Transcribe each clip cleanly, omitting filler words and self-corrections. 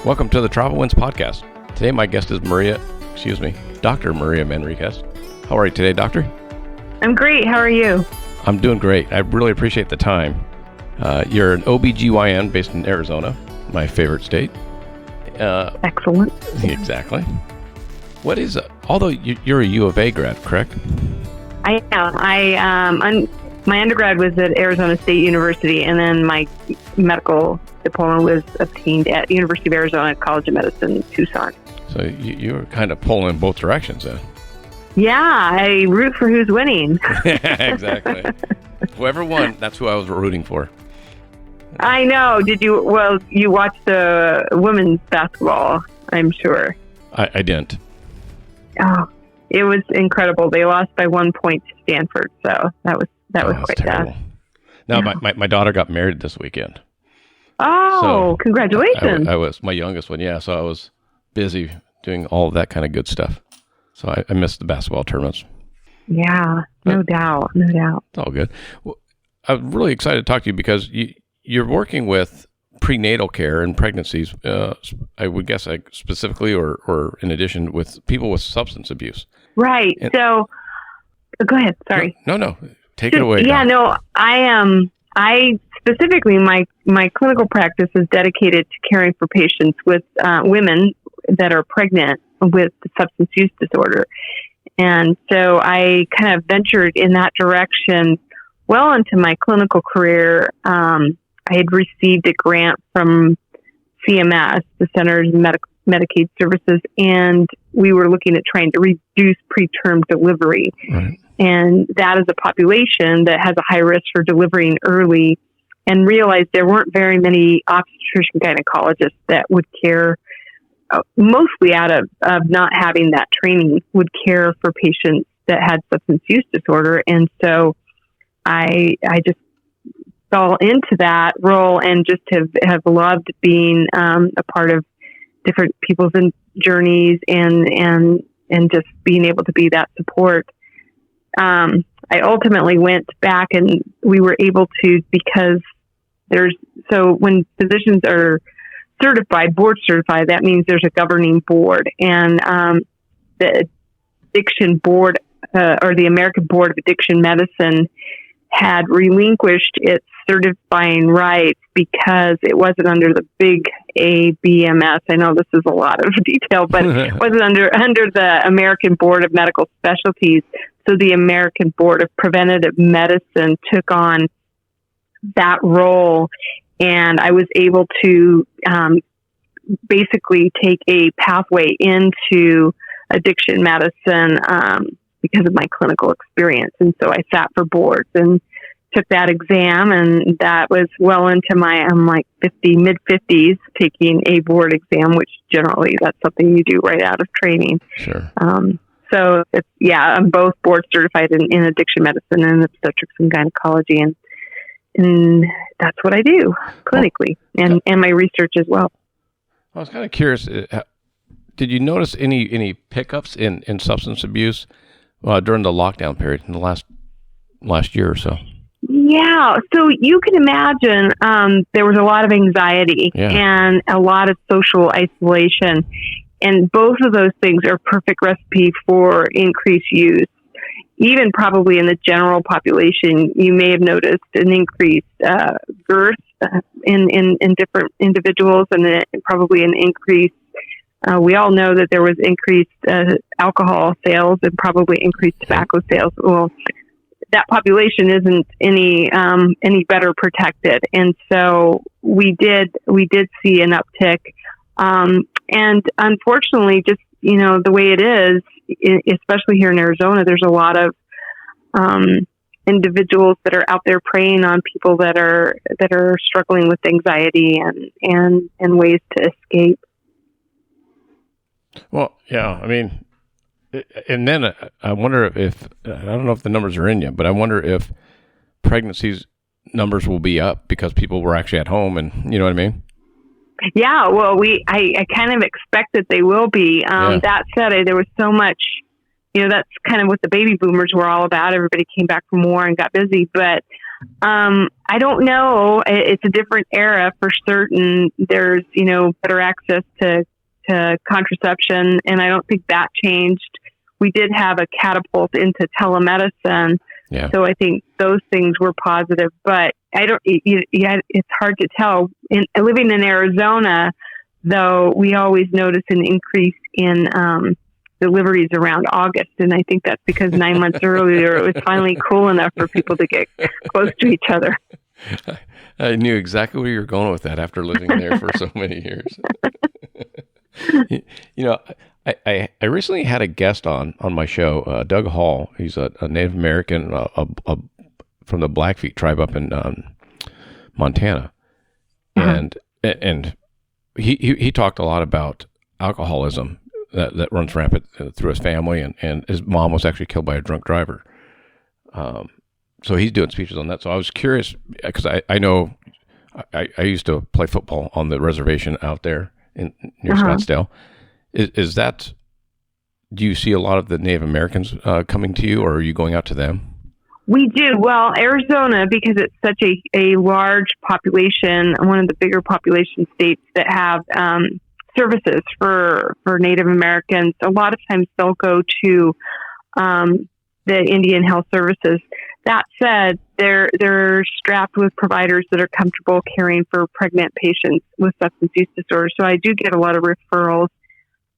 Welcome to the Travel Winds Podcast. Today my guest is Dr. Maria Manriquez. How are you today, doctor? I'm great. How are you? I'm doing great. I really appreciate the time. You're an OBGYN based in Arizona, my favorite state. Excellent. Exactly. What is, although you're a U of A grad, correct? I am. My undergrad was at Arizona State University, and then my medical diploma was obtained at University of Arizona College of Medicine, Tucson. So you're kind of pulling in both directions then. Yeah, I root for who's winning. Exactly. Whoever won, that's who I was rooting for. I know. You watched the women's basketball, I'm sure. I didn't. Oh, it was incredible. They lost by 1 point to Stanford, so that was quite terrible. sad. Now, my daughter got married this weekend. Oh, so congratulations. I was my youngest one, yeah, so I was busy doing all of that kind of good stuff. So I missed the basketball tournaments. Yeah, no doubt. It's all good. Well, I'm really excited to talk to you because you're working with prenatal care and pregnancies, I would guess specifically or in addition with people with substance abuse. Right. So go ahead. Sorry. No. Take it away. Yeah, no, I specifically, my clinical practice is dedicated to caring for patients with women that are pregnant with substance use disorder. And so I kind of ventured in that direction well into my clinical career. I had received a grant from CMS, the Centers for Medicaid Services, and we were looking at trying to reduce preterm delivery. Right. And that is a population that has a high risk for delivering early, and realized there weren't very many obstetrician gynecologists that would care, mostly out of not having that training, would care for patients that had substance use disorder. And so I just fell into that role and just have loved being a part of different people's journeys and just being able to be that support. I ultimately went back and we were able to, because when physicians are board certified, that means there's a governing board, and the addiction board or the American Board of Addiction Medicine had relinquished its certifying rights because it wasn't under the big ABMS. I know this is a lot of detail, but it wasn't under the American Board of Medical Specialties. So the American Board of Preventative Medicine took on that role, and I was able to basically take a pathway into addiction medicine because of my clinical experience. And so I sat for boards and took that exam, and that was well into I'm like mid-50s, taking a board exam, which generally that's something you do right out of training. Sure. So I'm both board certified in addiction medicine and obstetrics and gynecology, and that's what I do clinically and my research as well. I was kind of curious. Did you notice any pickups in substance abuse during the lockdown period in the last year or so? Yeah. So you can imagine there was a lot of anxiety and a lot of social isolation. And both of those things are a perfect recipe for increased use. Even probably in the general population, you may have noticed an increased girth in different individuals, and probably an increase. We all know that there was increased alcohol sales and probably increased tobacco sales. Well, that population isn't any better protected, and so we did see an uptick. And unfortunately, just the way it is, especially here in Arizona, there's a lot of individuals that are out there preying on people that are struggling with anxiety and ways to escape. Well, yeah, I mean, and then I wonder if I don't know if the numbers are in yet, but I wonder if pregnancies numbers will be up because people were actually at home, and you know what I mean? Yeah, well, I kind of expect that they will be. That said, there was so much, that's kind of what the baby boomers were all about. Everybody came back from war and got busy, but I don't know. It's a different era for certain. There's, better access to contraception, and I don't think that changed. We did have a catapult into telemedicine. Yeah. So I think those things were positive, but it's hard to tell. Living in Arizona, though, we always notice an increase in deliveries around August, and I think that's because 9 months earlier it was finally cool enough for people to get close to each other. I knew exactly where you were going with that after living there for so many years. I recently had a guest on my show, Doug Hall. He's a Native American from the Blackfeet tribe up in Montana, and he talked a lot about alcoholism that runs rampant through his family, and his mom was actually killed by a drunk driver. So he's doing speeches on that. So I was curious because I know I used to play football on the reservation out there near Scottsdale. Is that, do you see a lot of the Native Americans coming to you, or are you going out to them? We do. Well, Arizona, because it's such a large population, one of the bigger population states that have services for Native Americans, a lot of times they'll go to the Indian Health Services. That said, they're strapped with providers that are comfortable caring for pregnant patients with substance use disorders. So I do get a lot of referrals.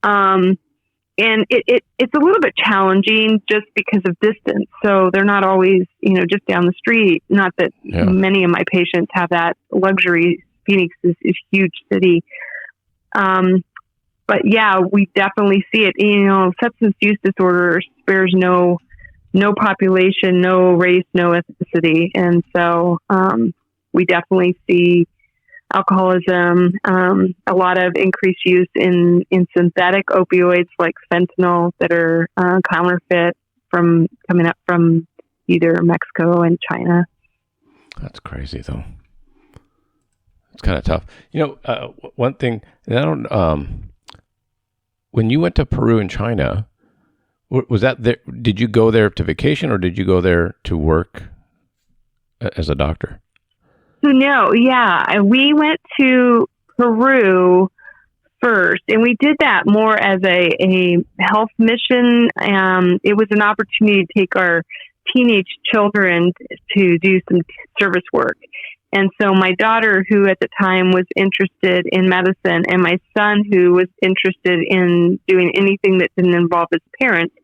And it's a little bit challenging just because of distance. So they're not always, just down the street. Not that many of my patients have that luxury. Phoenix is a huge city. But yeah, we definitely see it. Substance use disorder spares no population, no race, no ethnicity. And so, we definitely see alcoholism, a lot of increased use in synthetic opioids like fentanyl that are counterfeit coming up from either Mexico and China. That's crazy, though. It's kind of tough. One thing, and I don't. When you went to Peru and China, was that there? Did you go there to vacation, or did you go there to work as a doctor? No, yeah. We went to Peru first, and we did that more as a health mission. It was an opportunity to take our teenage children to do some service work. And so my daughter, who at the time was interested in medicine, and my son, who was interested in doing anything that didn't involve his parents,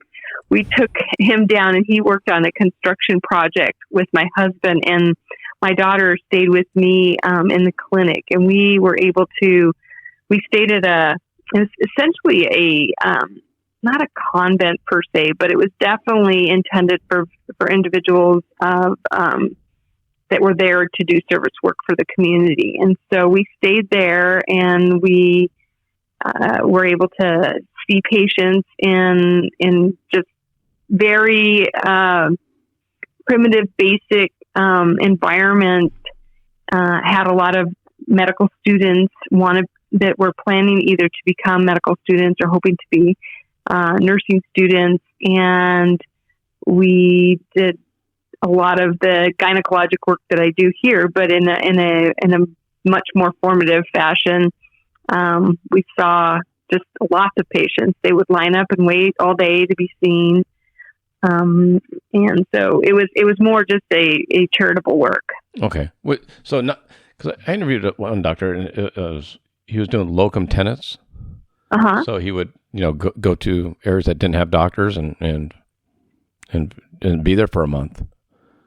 we took him down and he worked on a construction project with my husband, and my daughter stayed with me in the clinic, and we were able to, we stayed at essentially not a convent per se, but it was definitely intended for individuals of, that were there to do service work for the community. And so we stayed there, and we were able to see patients in just very primitive, basic environment. Had a lot of medical students that were planning either to become medical students or hoping to be nursing students, and we did a lot of the gynecologic work that I do here, but in a much more formative fashion. We saw just lots of patients. They would line up and wait all day to be seen. And so it was more just a charitable work. Okay. So not, because I interviewed one doctor, and he was doing locum tenens. So he would, go to areas that didn't have doctors and be there for a month.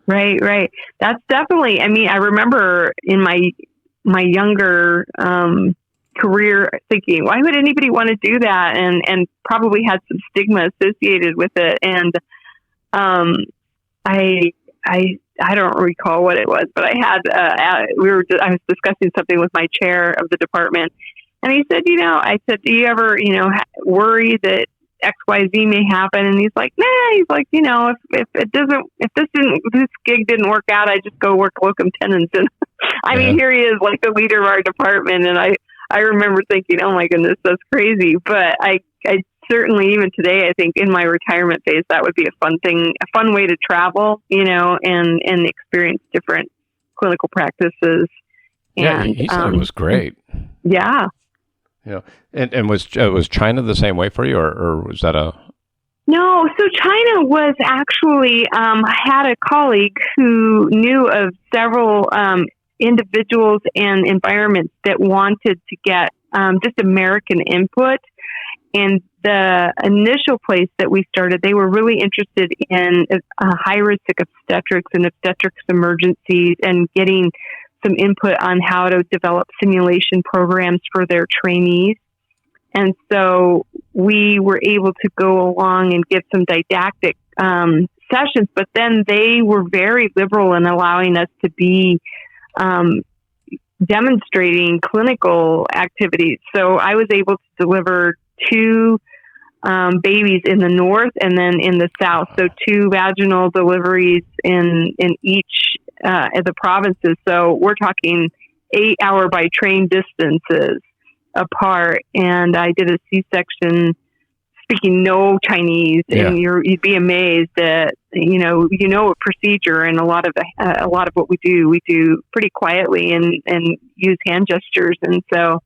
Right. That's definitely, I remember in my younger, career thinking, why would anybody want to do that? And probably had some stigma associated with it. And, I don't recall what it was, but I had, I was discussing something with my chair of the department, and he said, I said, do you ever, worry that XYZ may happen? And he's like, nah, he's like, if this gig didn't work out, I just go work locum tenens. And I mean, here he is, like the leader of our department. And I remember thinking, oh my goodness, that's crazy. But I certainly even today, I think in my retirement phase, that would be a fun way to travel, and experience different clinical practices. Yeah, And he said it was great. Yeah. And was China the same way for you, or was that a? No, so China was actually, I had a colleague who knew of several individuals and environments that wanted to get just American input. And the initial place that we started, they were really interested in high-risk obstetrics and obstetrics emergencies and getting some input on how to develop simulation programs for their trainees. And so we were able to go along and give some didactic sessions, but then they were very liberal in allowing us to be demonstrating clinical activities. So I was able to deliver 2 babies in the north and then in the south. So 2 vaginal deliveries in each of the provinces. So we're talking 8-hour by train distances apart. And I did a C-section speaking no Chinese, and you'd be amazed that a procedure, and a lot of what we do pretty quietly and use hand gestures, and so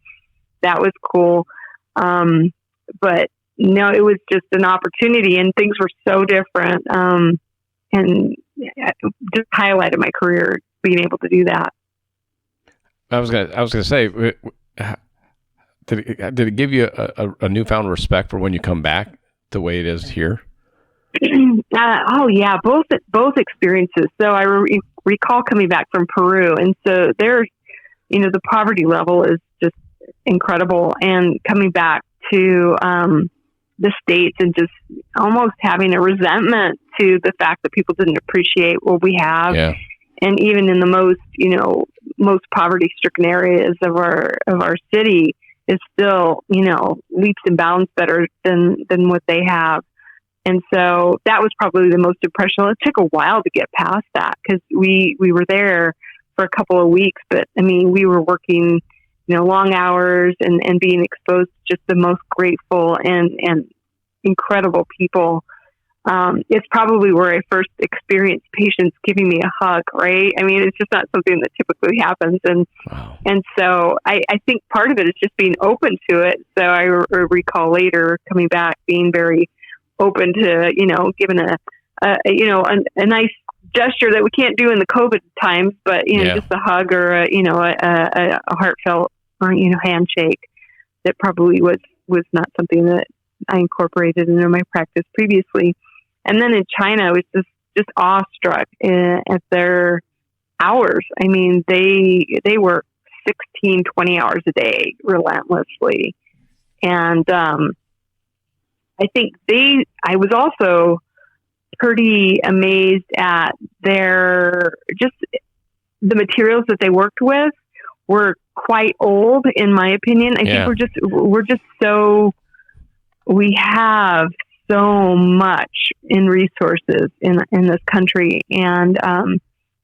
that was cool. But no, it was just an opportunity, and things were so different, and just highlighted my career being able to do that. I was gonna say, did it give you a newfound respect for when you come back the way it is here? Oh yeah, both experiences. So I recall coming back from Peru, and so there, the poverty level is just incredible, and coming back to the States and just almost having a resentment to the fact that people didn't appreciate what we have. Yeah. And even in the most poverty-stricken areas of our city is still, leaps and bounds better than what they have. And so that was probably the most impressionable. It took a while to get past that because we were there for a couple of weeks, but I mean, we were working, long hours and being exposed to just the most grateful and incredible people. It's probably where I first experienced patients giving me a hug, right? I mean, it's just not something that typically happens. And, wow. And so I think part of it is just being open to it. So I recall later coming back, being very open to, giving a nice gesture that we can't do in the COVID times, but, just a hug or a heartfelt, handshake that probably was not something that I incorporated into my practice previously. And then in China, I was just awestruck at their hours. I mean, they work 16, 20 hours a day relentlessly. And I think I was also pretty amazed at the materials that they worked with were quite old, in my opinion. I think we have so much in resources in this country, and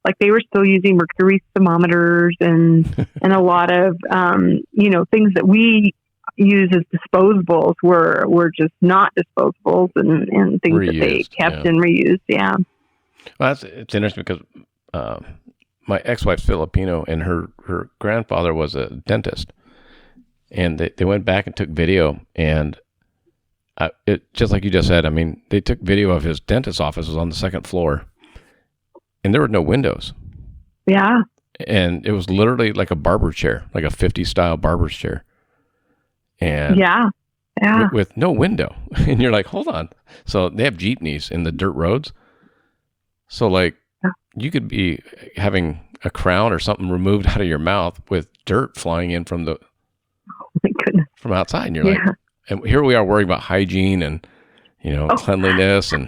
like they were still using mercury thermometers and a lot of things that we use as disposables were just not disposables and things reused, that they kept and reused. Yeah. Well, it's interesting because my ex-wife's Filipino, and her grandfather was a dentist, and they went back and took video, and just like you just said, I mean, they took video of his dentist's office was on the second floor, and there were no windows. Yeah. And it was literally like a barber chair, like a 50s style barber's chair. And yeah. With no window. And you're like, hold on. So they have jeepneys in the dirt roads. So like you could be having a crown or something removed out of your mouth with dirt flying in from from outside. And you're like, and here we are worrying about hygiene and, cleanliness and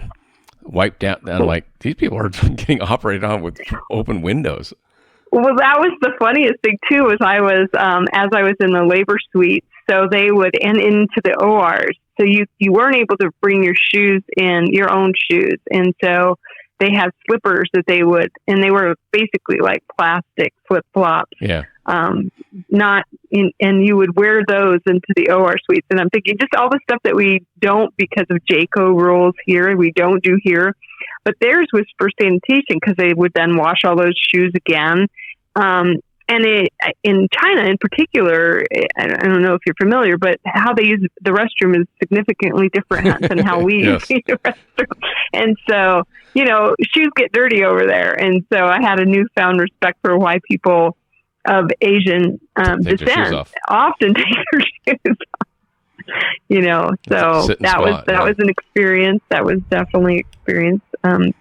wiped down. I'm like, these people are getting operated on with open windows. Well, that was the funniest thing too, was I was, as I was in the labor suite, so they would, and into the ORs. So you weren't able to bring your shoes in, your own shoes. And so they had slippers that they were basically like plastic flip flops. Yeah. Not in, and you would wear those into the OR suites. And I'm thinking just all the stuff that we don't, because of JCO rules here, we don't do here. But theirs was for sanitation, because they would then wash all those shoes again. And in China in particular, I don't know if you're familiar, but how they use the restroom is significantly different than how we Yes. use the restroom. And so, shoes get dirty over there. And so I had a newfound respect for why people of Asian descent often take their shoes off. So that was an experience. That was definitely an experience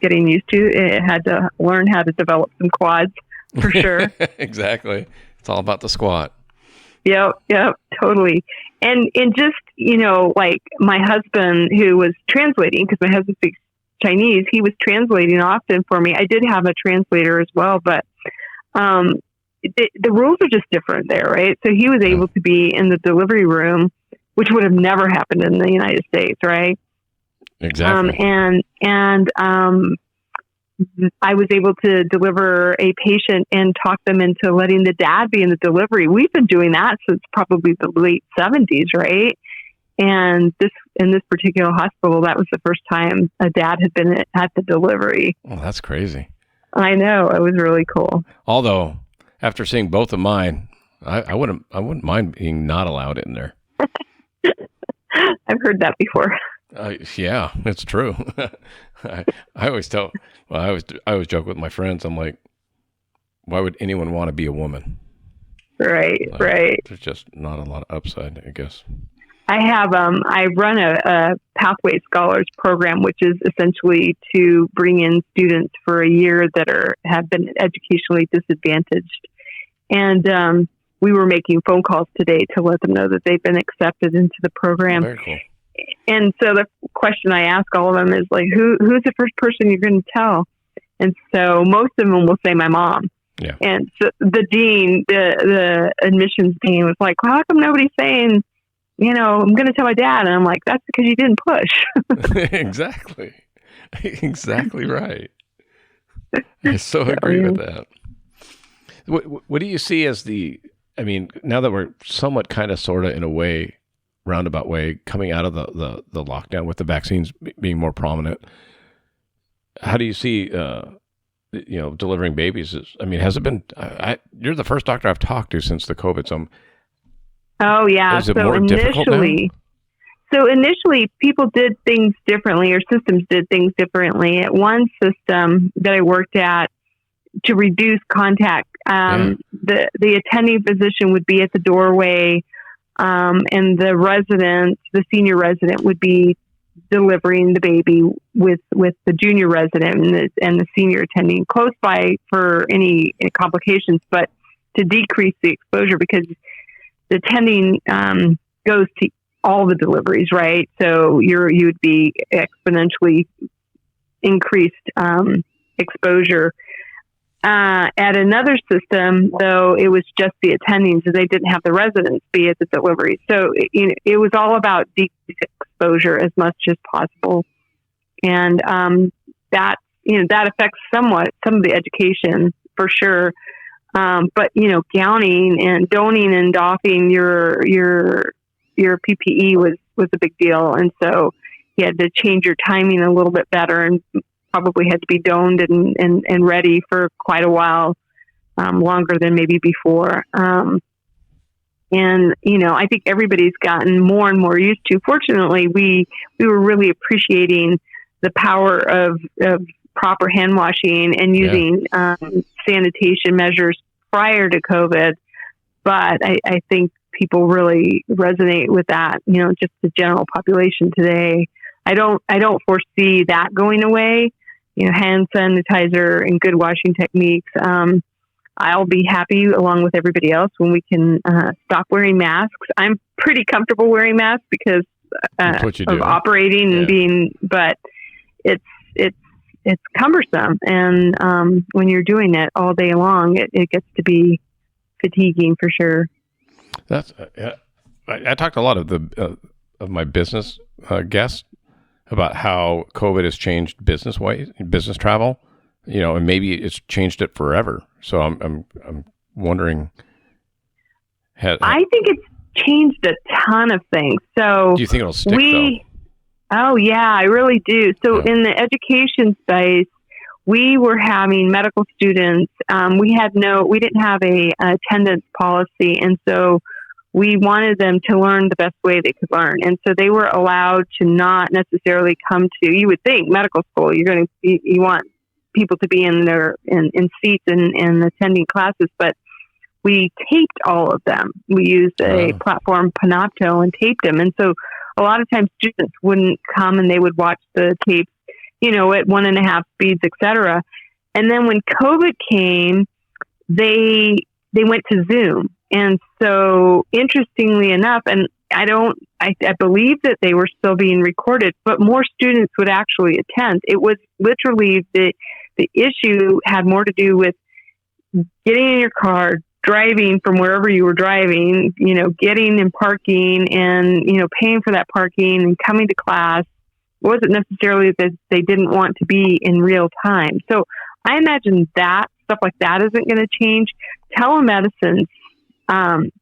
getting used to. It had to learn how to develop some quads. For sure. Exactly. It's all about the squat. Yep, totally. And just, like my husband, who was translating, because my husband speaks Chinese, he was translating often for me. I did have a translator as well, but the rules are just different there, right? So he was able to be in the delivery room, which would have never happened in the United States, right? Exactly. I was able to deliver a patient and talk them into letting the dad be in the delivery. We've been doing that since probably the late 70s, right? And in this particular hospital, that was the first time a dad had been at the delivery. Well, that's crazy. I know. It was really cool. Although, after seeing both of mine, I wouldn't mind being not allowed in there. I've heard that before. Yeah, it's true. I always I always joke with my friends. I'm like, why would anyone want to be a woman? Right. There's just not a lot of upside, I guess. I run a Pathway Scholars program, which is essentially to bring in students for a year that have been educationally disadvantaged. And we were making phone calls today to let them know that they've been accepted into the program. Very cool. And so the question I ask all of them is like, who's the first person you're going to tell? And so most of them will say my mom. Yeah. And so the dean, the admissions dean, was like, well, how come nobody's saying, I'm going to tell my dad? And I'm like, that's because you didn't push. Exactly. Exactly right. I so agree with that. What do you see as now that we're somewhat kind of sort of in a way, roundabout way, coming out of the lockdown with the vaccines being more prominent, how do you see delivering babies? Has it been you're the first doctor I've talked to since the COVID, so oh yeah, is it more difficult now? So initially people did things differently, or systems did things differently. At one system that I worked at, to reduce contact, the attending physician would be at the doorway, and the senior resident would be delivering the baby with the junior resident and the senior attending close by for any complications, but to decrease the exposure, because the attending goes to all the deliveries, right? So you would be exponentially increased exposure. At another system, though, it was just the attendings, so they didn't have the residents be at the delivery. So it was all about decreased exposure as much as possible, and that affects somewhat some of the education for sure. But gowning and donning and doffing your PPE was a big deal, and so you had to change your timing a little bit better, and probably had to be doned and ready for quite a while, longer than maybe before. And I think everybody's gotten more and more used to. Fortunately, we were really appreciating the power of proper hand washing and using sanitation measures prior to COVID. But I think people really resonate with that, just the general population today. I don't foresee that going away. Hand sanitizer and good washing techniques. I'll be happy along with everybody else when we can stop wearing masks. I'm pretty comfortable wearing masks because of operating and being, but it's cumbersome. And when you're doing it all day long, it gets to be fatiguing for sure. That's I talked to a lot of of my business guests about how COVID has changed business travel, and maybe it's changed it forever. So I'm wondering. I think it's changed a ton of things. So do you think it'll stick though? Oh yeah, I really do. So in the education space, we were having medical students. We didn't have a attendance policy, and so we wanted them to learn the best way they could learn. And so they were allowed to not necessarily come to. You would think medical school, you want people to be in seats and attending classes, but we taped all of them. We used a platform, Panopto, and taped them. And so a lot of times students wouldn't come and they would watch the tapes, at 1.5 speeds, etc. And then when COVID came, they went to Zoom. And so interestingly enough, and I believe that they were still being recorded, but more students would actually attend. It was literally the issue had more to do with getting in your car, driving from wherever you were driving, getting and parking and, paying for that parking and coming to class. It wasn't necessarily that they didn't want to be in real time. So I imagine that stuff like that isn't going to change. Telemedicine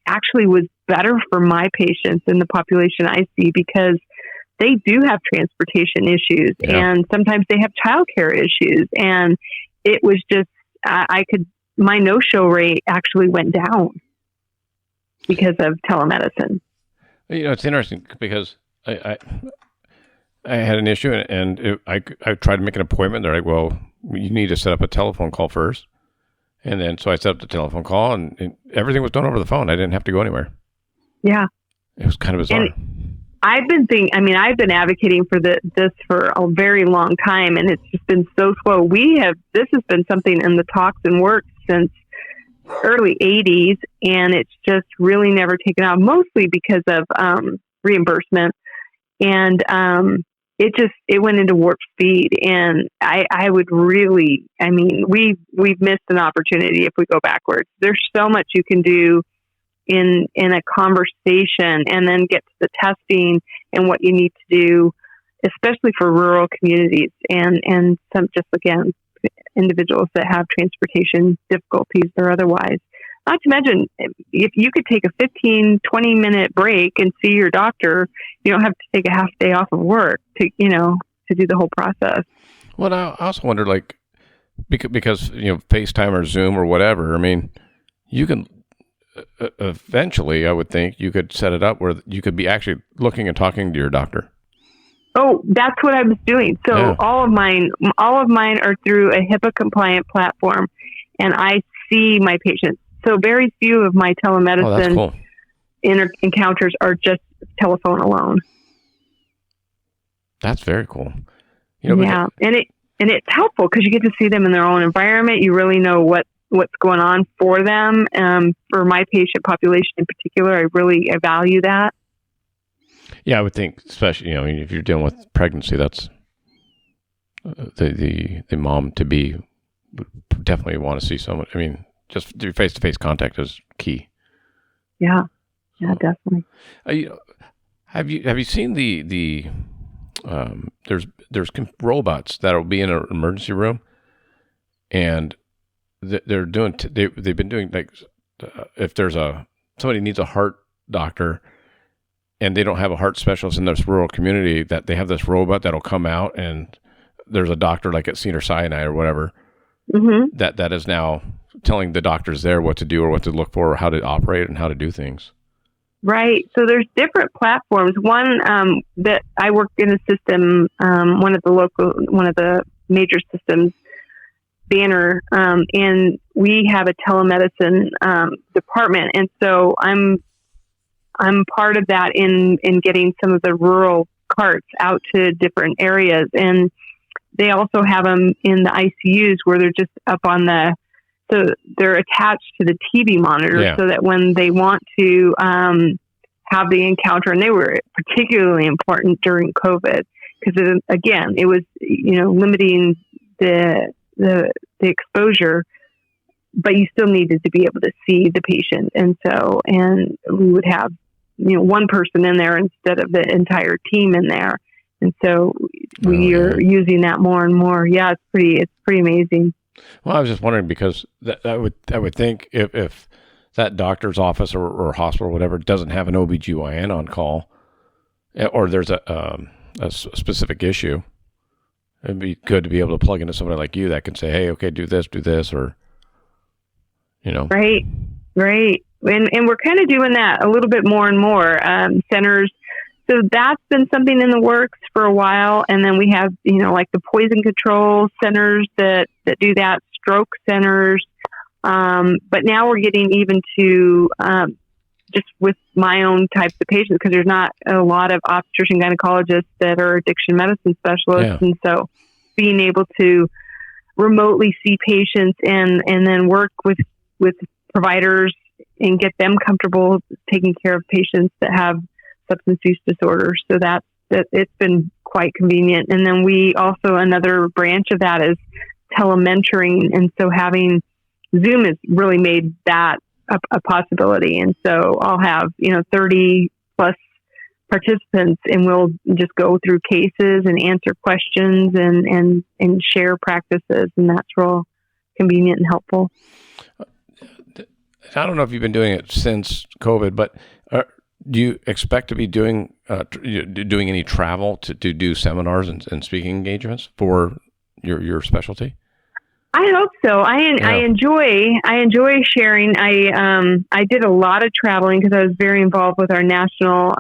actually was better for my patients in the population I see because they do have transportation issues and sometimes they have childcare issues. And it was just, my no-show rate actually went down because of telemedicine. It's interesting because I had an issue and I tried to make an appointment. They're like, well, you need to set up a telephone call first. And then, so I set up the telephone call and everything was done over the phone. I didn't have to go anywhere. Yeah. It was kind of bizarre. And I've been advocating for this for a very long time, and it's just been so slow. This has been something in the talks and works since early 80s, and it's just really never taken off, mostly because of reimbursement. And it went into warp speed. And I would really, we've missed an opportunity if we go backwards. There's so much you can do in a conversation and then get to the testing and what you need to do, especially for rural communities and some, just again, individuals that have transportation difficulties or otherwise. Not to mention, if you could take a 15, 20-minute break and see your doctor, you don't have to take a half day off of work to do the whole process. Well, I also wonder, because FaceTime or Zoom or whatever, you can eventually, I would think, you could set it up where you could be actually looking and talking to your doctor. Oh, that's what I was doing. So all of mine are through a HIPAA compliant platform, and I see my patients. So very few of my telemedicine encounters are just telephone alone. That's very cool. And it's helpful because you get to see them in their own environment. You really know what's going on for them. For my patient population in particular, I value that. Yeah, I would think, especially, if you're dealing with pregnancy, that's the mom to be would definitely want to see someone. Just your face-to-face contact is key. Yeah, definitely. Have you seen the there's robots that will be in an emergency room, and they're doing they've been doing if there's somebody needs a heart doctor and they don't have a heart specialist in this rural community, that they have this robot that'll come out, and there's a doctor like at Cedars-Sinai or whatever that is now telling the doctors there what to do or what to look for or how to operate and how to do things. Right. So there's different platforms. One that I work in a system, one of the major systems, Banner, and we have a telemedicine department, and so I'm part of that in getting some of the rural carts out to different areas, and they also have them in the ICUs where they're just up on so they're attached to the TV monitor so that when they want to have the encounter, and they were particularly important during COVID because it was limiting the exposure, but you still needed to be able to see the patient, and we would have one person in there instead of the entire team in there. And so we are using that more and more. Yeah, it's pretty amazing. Well, I was just wondering because I would think if that doctor's office or hospital or whatever doesn't have an OBGYN on call, or there's a specific issue, it'd be good to be able to plug into somebody like you that can say, hey, okay, do this, or, Right. And we're kind of doing that a little bit more and more. Centers. So that's been something in the works for a while. And then we have, like the poison control centers that do that, stroke centers. But now we're getting even to just with my own types of patients, because there's not a lot of obstetrician gynecologists that are addiction medicine specialists. Yeah. And so being able to remotely see patients and then work with providers and get them comfortable taking care of patients that have substance use disorders. So that it's been quite convenient. And then we also, another branch of that is telementoring. And so having Zoom has really made that a possibility. And so I'll have, 30 plus participants, and we'll just go through cases and answer questions and share practices. And that's real convenient and helpful. I don't know if you've been doing it since COVID, but do you expect to be doing any travel to do seminars and speaking engagements for your specialty? I hope so. I enjoy sharing. I did a lot of traveling because I was very involved with our national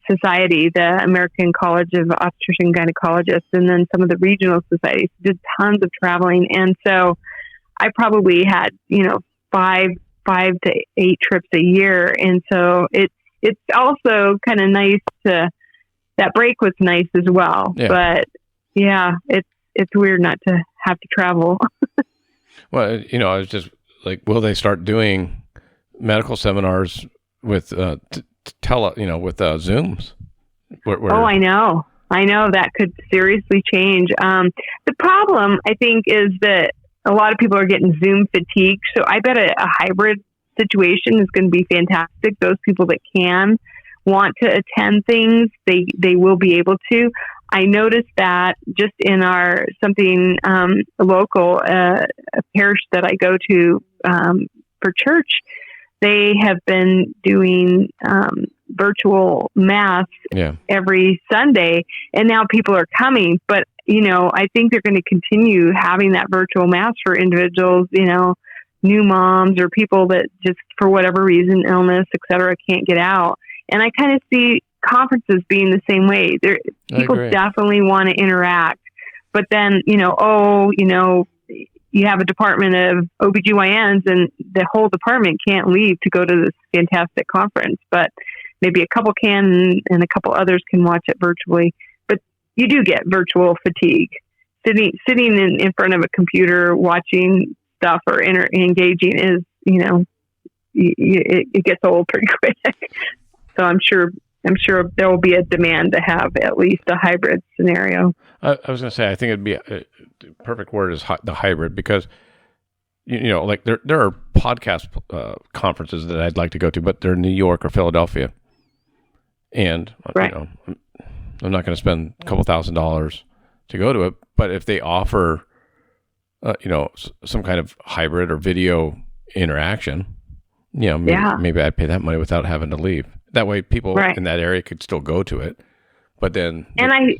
society, the American College of Obstetrician and Gynecologist, and then some of the regional societies. Did tons of traveling, and so I probably had 5 to 8 trips a year, and so it's also kind of nice that break was nice as well. Yeah. But yeah, it's weird not to have to travel. Well, I was just like, will they start doing medical seminars with with Zooms? Oh, I know that could seriously change. The problem, I think, is that a lot of people are getting Zoom fatigue. So I bet a hybrid situation is going to be fantastic. Those people that can want to attend things, they will be able to. I noticed that just in our local, a parish that I go to for church, they have been doing virtual mass every Sunday, and now people are coming. But I think they're going to continue having that virtual mass for individuals, new moms or people that just for whatever reason, illness, et cetera, can't get out. And I kind of see conferences being the same way. People definitely want to interact, but then, you have a department of OBGYNs and the whole department can't leave to go to this fantastic conference, but maybe a couple can and a couple others can watch it virtually. But you do get virtual fatigue. Sitting in front of a computer watching stuff or engaging is, it gets old pretty quick. So I'm sure there will be a demand to have at least a hybrid scenario. I was going to say, I think it'd be the perfect word is the hybrid, because like there are podcast conferences that I'd like to go to, but they're in New York or Philadelphia, and I'm not going to spend a couple $1,000s to go to it. But if they offer some kind of hybrid or video interaction, maybe I'd pay that money without having to leave. That way people in that area could still go to it. But then... I've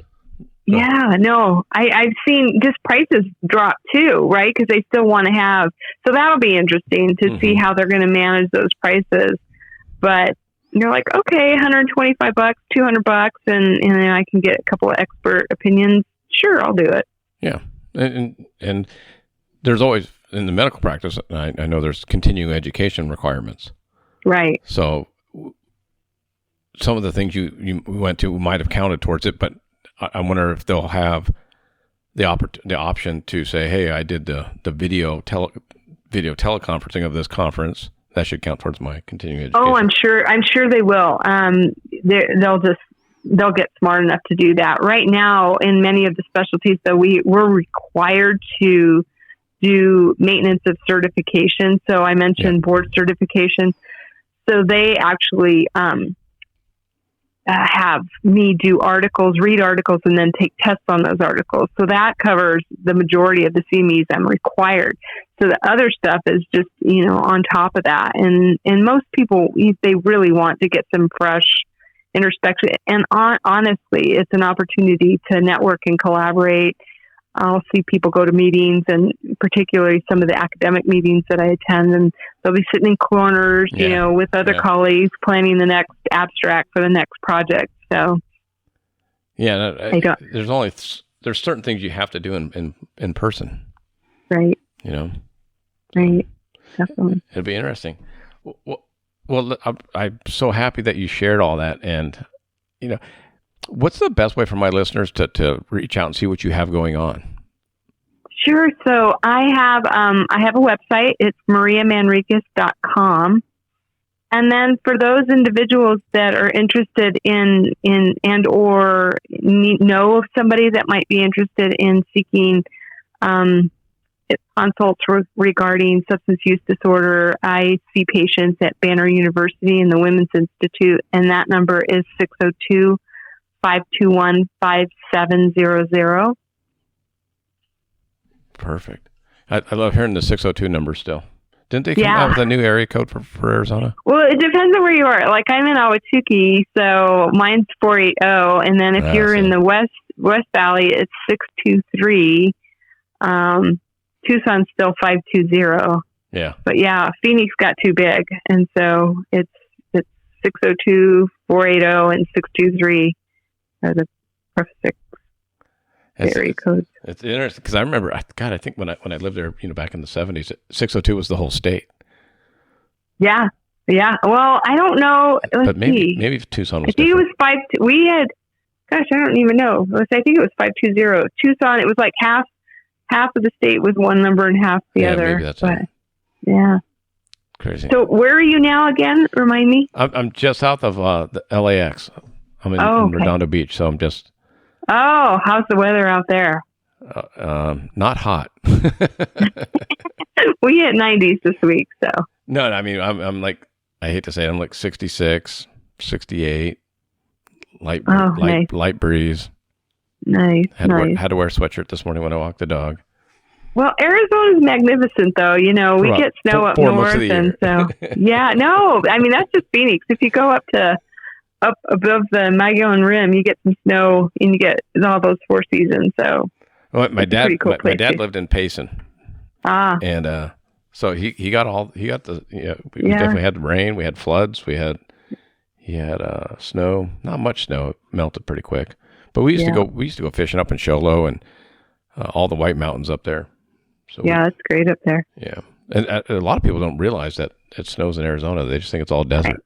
seen just prices drop too, right? Because they still want to have... So that'll be interesting to see how they're going to manage those prices. But you're like, okay, $125, $200, and I can get a couple of expert opinions. Sure, I'll do it. Yeah. And there's always, in the medical practice, I know there's continuing education requirements. Right. So some of the things you went to might have counted towards it, but I wonder if they'll have the option to say, hey, I did the video teleconferencing of this conference. That should count towards my continuing education. Oh, I'm sure they will. They'll get smart enough to do that. Right now, in many of the specialties, though, we're required to do maintenance of certification. So I mentioned board certification. So they actually have me do articles, read articles, and then take tests on those articles. So that covers the majority of the CMEs I'm required. So the other stuff is just, on top of that. And most people, they really want to get some fresh introspection. And honestly, it's an opportunity to network and collaborate. I'll see people go to meetings, and particularly some of the academic meetings that I attend, and they'll be sitting in corners, with other colleagues planning the next abstract for the next project. So, there's certain things you have to do in person, right? Right, definitely. It'd be interesting. Well, I'm so happy that you shared all that, and what's the best way for my listeners to reach out and see what you have going on? Sure. So I have a website. It's mariamanriquez.com. And then for those individuals that are interested in and or know of somebody that might be interested in seeking consults regarding substance use disorder, I see patients at Banner University and the Women's Institute, and that number is 602-521-5700. Perfect. I love hearing the 602 number still. Didn't they come out with a new area code for Arizona? Well, it depends on where you are. Like, I'm in Ahwatukee, so mine's 480. And then if you're in the West Valley, it's 623. Tucson's still 520. Yeah. But Phoenix got too big. And so it's 602, 480, and 623 are the perfect area codes. It's interesting because I remember, I think when I lived there, back in the 70s, 602 was the whole state. Yeah. Well, I don't know. Let's see. Maybe Tucson was. I think it was 5. We had. Gosh, I don't even know. I think it was 520. Tucson. It was like half of the state was one number and half the other. Maybe that's it. Yeah. Crazy. So where are you now again? Remind me. I'm just south of the LAX. I'm in Redondo Beach, so I'm just. Oh, how's the weather out there? Not hot. We hit 90s this week, so. No, I mean, I'm like, I hate to say it, I'm like 66, 68, light breeze. Nice. Had to wear a sweatshirt this morning when I walked the dog. Well, Arizona's magnificent, though. We get snow up north, and so that's just Phoenix. If you go up above the Magellan Rim, you get some snow, and you get all those 4 seasons. So, my dad lived in Payson. And so he got we definitely had rain, we had floods, he had snow, not much snow, it melted pretty quick. But we used to go fishing up in Show Low and all the White Mountains up there. So it's great up there. Yeah. And a lot of people don't realize that it snows in Arizona. They just think it's all desert.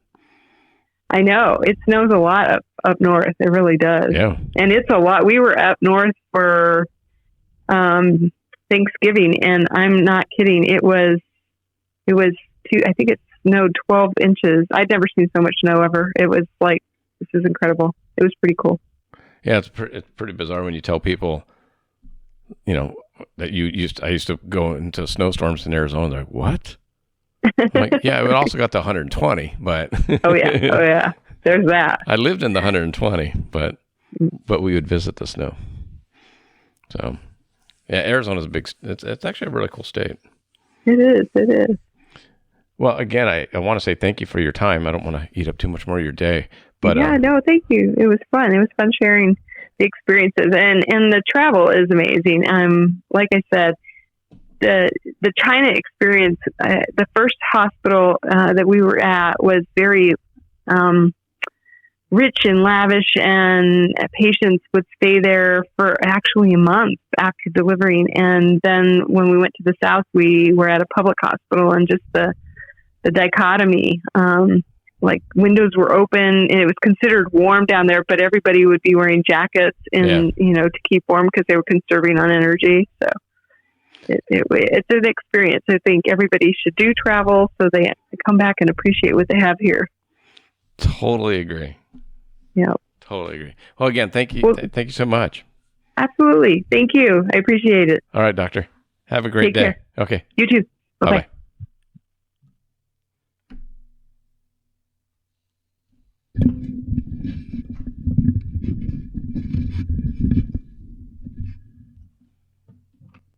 I know. It snows a lot up north. It really does. Yeah. And it's a lot. We were up north for Thanksgiving, and I'm not kidding. It was I think it snowed 12 inches. I'd never seen so much snow ever. It was like, this is incredible. It was pretty cool. Yeah, it's pretty bizarre when you tell people, that I used to go into snowstorms in Arizona. They're like, what? I'm like, yeah, it also got to 120, but. Oh yeah. There's that. I lived in the 120, but we would visit the snow. So, yeah, Arizona's it's actually a really cool state. It is. Well, again, I want to say thank you for your time. I don't want to eat up too much more of your day, but no, thank you. It was fun. It was fun sharing the experiences, and the travel is amazing. Like I said, the China experience, the first hospital that we were at was very rich and lavish, and patients would stay there for actually a month after delivering. And then when we went to the south, we were at a public hospital, and just the dichotomy, like windows were open, and it was considered warm down there, but everybody would be wearing jackets to keep warm because they were conserving on energy. So it's an experience. I think everybody should do travel so they come back and appreciate what they have here. Totally agree. Yeah. Totally agree. Well, again, thank you. Well, thank you so much. Absolutely. Thank you. I appreciate it. All right, doctor. Have a great day. Care. Okay. You too. Bye-bye. Bye-bye.